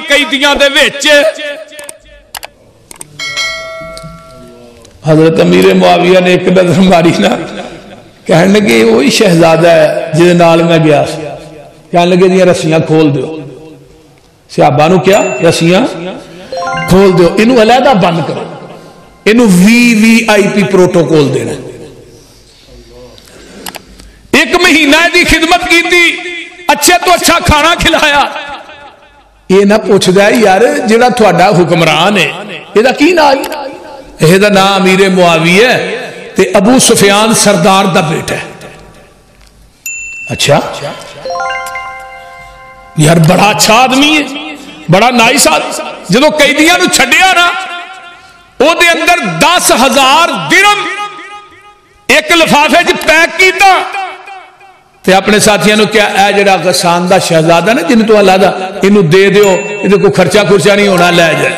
قیدیاں دے وچ حضرت امیر معاویہ نے ایک نظر ماری نا، کہنے لگے وہی شہزادہ ہے جس نال میں گیا سی، کہنے لگے جی رسیاں کھول دیو، صحابہ نو کیا رسیاں کھول دیو، انہوں علیحدہ بند کرو، انہوں VVIP پروٹوکول دینا۔ ایک مہینہ دی خدمت کی تھی، اچھے تو اچھا کھانا کھلایا۔ یہ نہ پوچھ دے یار جڑا تھوڑا حکمران ہے یہ دا کی نام ہے؟ یہ دا نام امیر معاویہ تے ابو سفیان سردار دا بیٹا ہے۔ اچھا یار بڑا اچھا آدمی ہے، بڑا نائس آدمی۔ جدو قیدیاں نو چھڈیا نا، او دے اندر 10,000 درہم ایک لفافے چ پیک کیتا تے اپنے ساتھیاں نو کیا اے جڑا غسان دا شہزادہ نا جن تو علیحدہ انہوں دے دیو، یہ کوئی خرچہ نہیں ہونا، لے جائے۔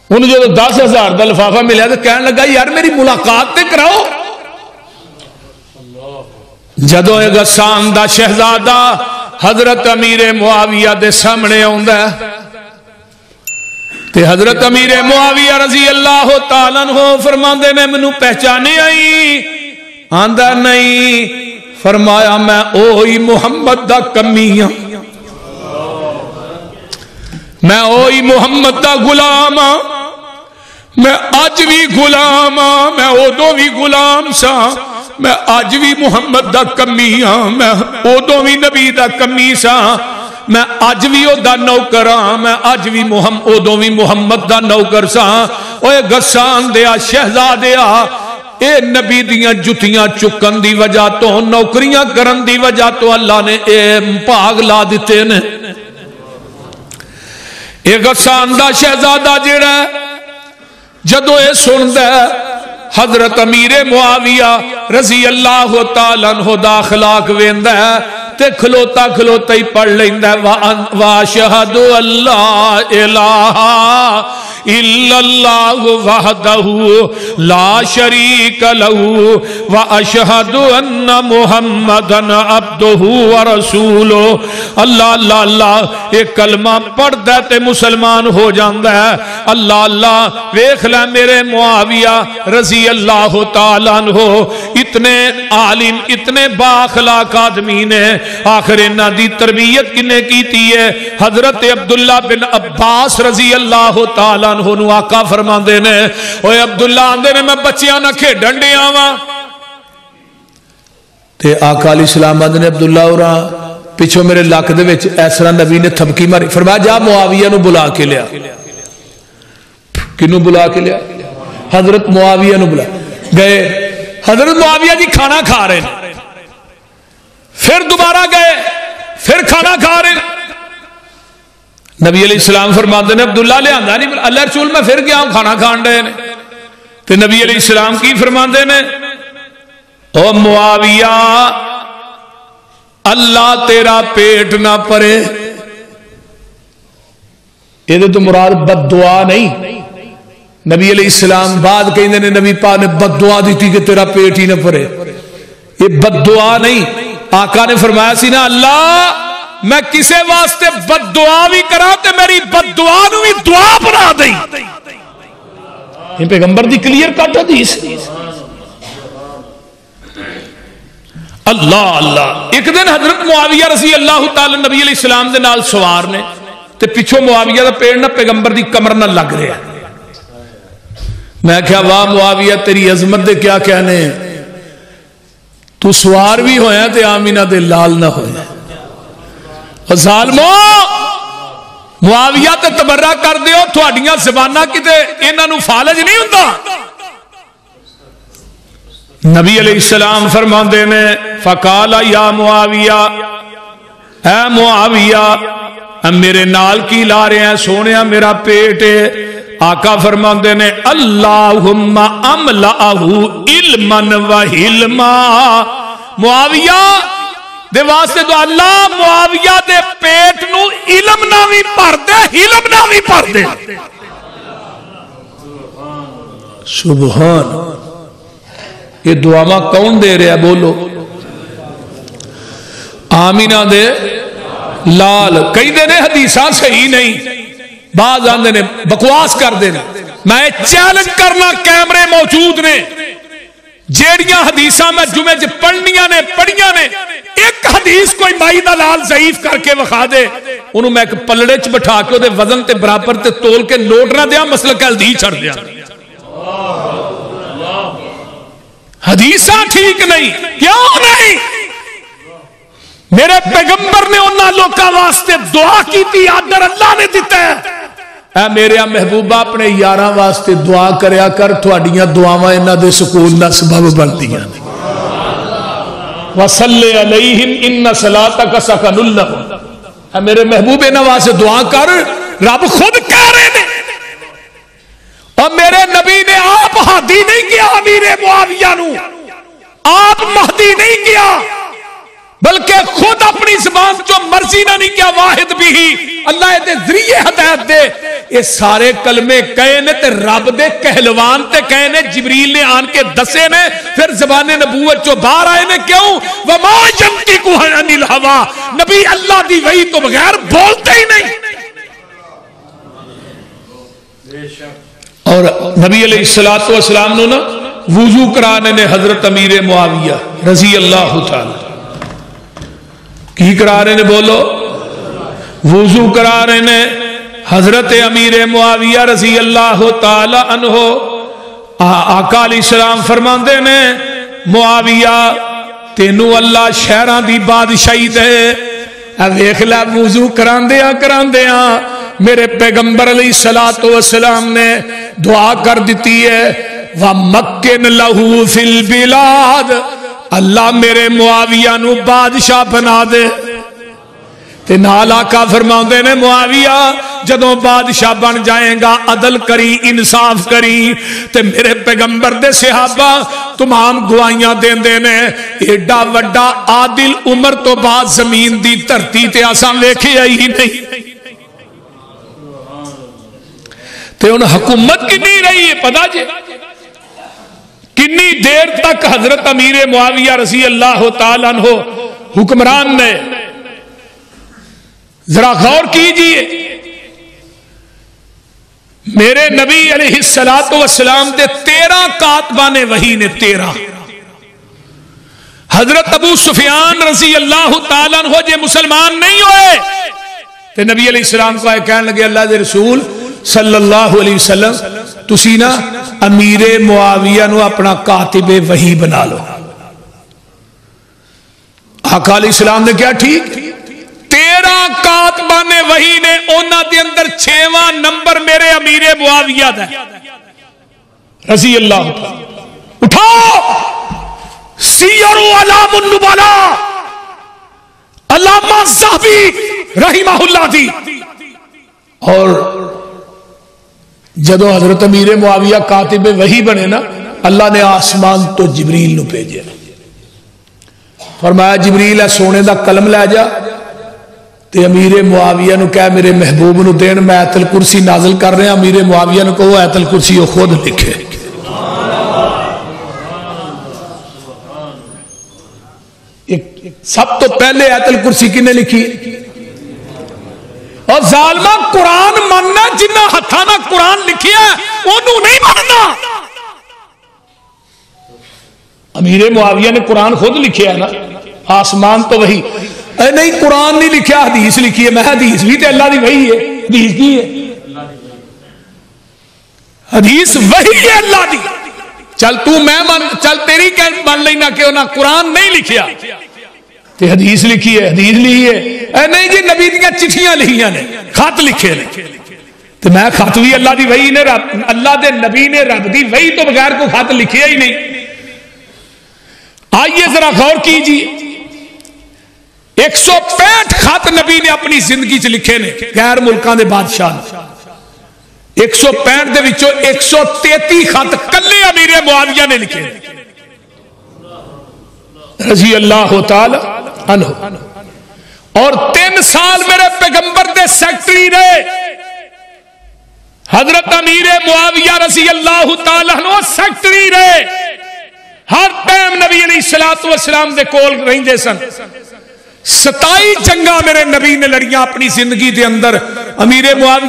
انہوں جو 10,000 دا لفافہ ملیا تو کہنے لگا یار میری ملاقات تے کراؤ۔ جدو اے غسان دا شہزادہ حضرت امیر معاویہ دے سامنے آندا ہے تے حضرت امیر معاویہ رضی اللہ تعالیٰ عنہ فرماندے نے مینوں پہچانے آئی؟ آندا نہیں۔ فرمایا میں اوہی محمد دا کمی ہاں، میں اوہی محمد دا غلام ہاں، میں اج بھی غلام ہاں، میں ادو بھی غلام سا، میں اج بھی محمد دا کمی ہاں، میں ادو بھی نبی دا کمی سا، میں اج بھی او دا نوکر ہاں، میں اج بھی ادو بھی محمد دا نوکر سا۔ اوے غسان دیا شہزادیا، اے نبی دیاں جتیاں چکن دی وجہ تو نوکریاں کرن دی وجہ تو اللہ نے اے پاگ لا دیتے نے۔ اے غسان دا شہزادہ جڑا ہے جدو اے سندا ہے حضرت امیر معاویہ رضی اللہ تعالیٰ عنہ دا اخلاق ویندا ہے تے کھلوتا کھلوتا ہی پڑھ لیندا ہے وَأَشْهَدُ أَلَّا إِلَٰهَ إِلَّا اللَّهُ وَحْدَهُ لَا شَرِيكَ لَهُ وَأَشْهَدُ أَنَّ مُحَمَّدًا عَبْدُهُ وَرَسُولُهُ۔ اللہ اللہ اللہ ایک کلمہ پڑھ دے تے مسلمان ہو جاندا ہے۔ اللہ اللہ ویکھ لے میرے معاویہ رضی اللہ تعالیٰ عنہ اتنے عالم اتنے با اخلاق آدمی نے، آخر انہاں دی تربیت کنے کیتی ہے؟ حضرت عبداللہ بن عباس رضی اللہ تعالیٰ عنہ نو آقا فرماندے نے، اوے عبداللہ آندے نے میں بچیاں نہ کھیڈن ڈیا وا تے آقا علیہ السلام آندے نے عبداللہ اور پیچھو میرے لاک دے وچ ایسرا نبی نے تھبکی ماری، فرمایا جا معاویہ نو بلا کے لیا۔ کنو بلا کے لیا؟ حضرت معاویہ نو بلا گئے، حضرت معاویہ جی کھانا کھا رہے ہیں، پھر دوبارہ گئے پھر کھانا کھا رہے ہیں۔ نبی علیہ السلام فرماتے ہیں عبداللہ لے آندہ نہیں، اللہ رسول میں پھر گیا ہوں کھانا کھان رہے ہیں۔ تو نبی علیہ السلام کی فرماتے ہیں او معاویہ اللہ تیرا پیٹ نہ پرے، یہ تو مراد بد دعا نہیں۔ نبی علیہ السلام بعد کہیں نے نبی پاک نے بد دعا دی تھی کہ تیرا پیٹ ہی نہ پرے، یہ بد دعا نہیں۔ آقا نے فرمایا سی نا اللہ میں کسے واسطے بد دعا بھی کرا تے میری بد دعا نو بھی دعا بنا دیں۔ یہ پیغمبر دی کلیر کٹ حدیث۔ اللہ اللہ ایک دن حضرت معاویہ رضی اللہ تعالی نبی علیہ السلام دے نال سوار نے تے پچھو معاویہ دا پیڑ نہ پیغمبر دی کمر نہ لگ رہا۔ میں کہا واہ معاویہ تیری عظمت دے کیا کہنے ہیں، تو سوار بھی ہویا تے آمینہ دے لال نہ ہویا۔ ظالمو معاویہ تے تبرہ کر دیو تھوڑیاں زبانہ کی تے انہاں نو فالج نہیں ہوندہ۔ نبی علیہ السلام فرماندے نے فقالا یا معاویہ، اے معاویہ میرے نال کی لا رہے ہیں سونیا میرا پیٹ ہے۔ آقا فرماندے نے اللہم املأہو علما و حلما، معاویہ دے واسطے تو اللہ معاویہ دے پیٹ نو علم نہ بھی پڑھ دے حلم نہ بھی پڑھ دے۔ سبحان، یہ دعا کون دے رہا ہے بولو؟ آمینہ دے لال کئی نے حدیثاں صحیح نہیں، بعض آندے نے بکواس کر دے. میں چیلنج کرنا کیمرے موجود نے، جیڑیاں حدیثاں میں جمعے چ پڑھنیاں نے پڑھیاں نے، ایک حدیث کوئی مائی دا لال ضعیف کر کے وکھا دے، انہوں میں ایک پلڑے چ بٹھا کے دے وزن تے برابر تے تول کے نوٹ نہ دیا، مسلک ہلدی چھڑ دیا. حدیثاں ٹھیک نہیں. کیوں نہیں؟ میرے پیغمبر نے انہاں لوکاں واسطے دعا کی تھی، آدر اللہ نے دیتا ہے. اے میرے محبوبہ اپنے یاراں واسطے دعا کریا کر، تھوڑیاں دعاواں انہاں دے سکون دا سبب بنتیاں نے. وَصَلِّ عَلَيْهِمْ إِنَّ صَلَاتَكَ سَكَنٌ لَهُمْ. اے میرے محبوب انہاں واسطے دعا کر، رب خود کہہ رہے نے. اور میرے نبی نے آپ ہادی نہیں کیا امیر معاویہ نو، آپ مہدی نہیں کیا، بلکہ خود اپنی زبان جو مرضی نہ نہیں کیا. واحد بھی اللہ دے ذریعے ہدایت دے. یہ سارے کلمے کہے نے تے رب دے کہلوان تے کہے نے، جبریل نے آن کے دسے نے، پھر زبان نبوت جو باہر آئے نے. کیوں؟ وما ينطق عن الهوى. نبی اللہ دی وحی تو بغیر بولتے ہی نہیں. اور نبی علیہ الصلوۃ والسلام نے نا وضو کرانے نے حضرت امیر معاویہ رضی اللہ تعالی کی کرا رہے نے، بولو، وضو کرا رہے نے حضرت امیر معاویہ رضی اللہ تعالی عنہ. آقا علیہ السلام فرماندے نے معاویہ تینوں اللہ شہران دی بادشاہی دے. ویکھ لے وضو کراندیاں میرے پیغمبر علیہ الصلوۃ والسلام نے دعا کر دیتی ہے، وَمَكِّنْ لَهُ فِي الْبِلَادِ. اللہ میرے معاویہ نو بادشاہ بنا دے. تے نال آقا فرماندے نے معاویہ جدوں بادشاہ بن جائے گا عدل کری، انصاف کری. تے میرے پیغمبر دے صحابہ تمام گواہیاں دیندے نے، ایڈا وڈا عادل عمر تو بعد زمین دی دھرتی تے اساں ویکھیا ہی نہیں. تے ان حکومت کنی رہی ہے پتہ جے؟ کنی دیر تک حضرت امیر معاویہ رضی اللہ تعالیٰ عنہ حکمران نے. ذرا غور کیجئے، میرے نبی علیہ الصلوۃ والسلام دے 13 کاتبان وحی نے. 13 حضرت ابو سفیان رضی اللہ تعالیٰ عنہ جے مسلمان نہیں ہوئے تے نبی علیہ السلام کو کہنے لگے اللہ دے رسول صلی اللہ علیہ وسلم تسی نا امیر معاویہ نو اپنا کاتب وحی بنا لو. آقا علیہ السلام نے کیا ٹھیک 13 کاتبان وحی نے، اونا دے اندر 6واں نمبر میرے امیر معاویہ دا رضی اللہ تعالی. اٹھاؤ سیر علام النبلاء علامہ ذہبی رحمہ اللہ دی. اور جدو حضرت امیر معاویہ کاتب وحی بنے نا، اللہ نے آسمان تو جبریل نو بھیجے، فرمایا جبریل ہے سونے دا قلم لے جا تے امیر معاویہ نو کہہ میرے محبوب نو دین، میں آیت الکرسی نازل کر رہے ہیں، امیر معاویہ نو کہو آیت الکرسی وہ خود لکھے. سب تو پہلے آیت الکرسی کنے لکھی؟ اور ظالمہ قرآن مننا جنہ ہتھانا قرآن لکھیا ہے انہوں نہیں مننا. امیر معاویہ نے قرآن خود لکھیا ہے نا، آسمان تو وہی. اے نہیں قرآن نہیں لکھیا، حدیث لکھی ہے. میں حدیث بھی تے اللہ دی وحی ہے. حدیث کی ہے؟ حدیث وحی ہے اللہ دی. چل تو میں چل تیری مان لینا کہ انہاں قرآن نہیں لکھیا تے حدیث لکھی ہے، حدیث لکھی ہے. اے نہیں جی نبی دیاں چٹھیاں لکھیاں نے، خط لکھے نے. تے میں خط بھی اللہ دی وحی نے، اللہ دے نبی نے رب دی وحی تو بغیر کوئی خط لکھیا ہی نہیں. آئیے ذرا غور کیجیے، 165 خط نبی نے اپنی زندگی چ لکھے نے غیر ملکاں دے بادشاہ. 165 دے وچوں 133 خط کلے امیر معاویہ نے لکھے رضی اللہ تعالی عنہ. اور 3 سال میرے پیغمبر دے سیکٹری رہے حضرت امیر معاویہ رضی اللہ تعالی عنہ، سیکٹری رہے. ہر ٹائم نبی علیہ الصلوۃ والسلام دے کول رہندے سن. 27 جنگاں میرے نبی نے لڑیاں اپنی زندگی دے اندر. امیر معاویہ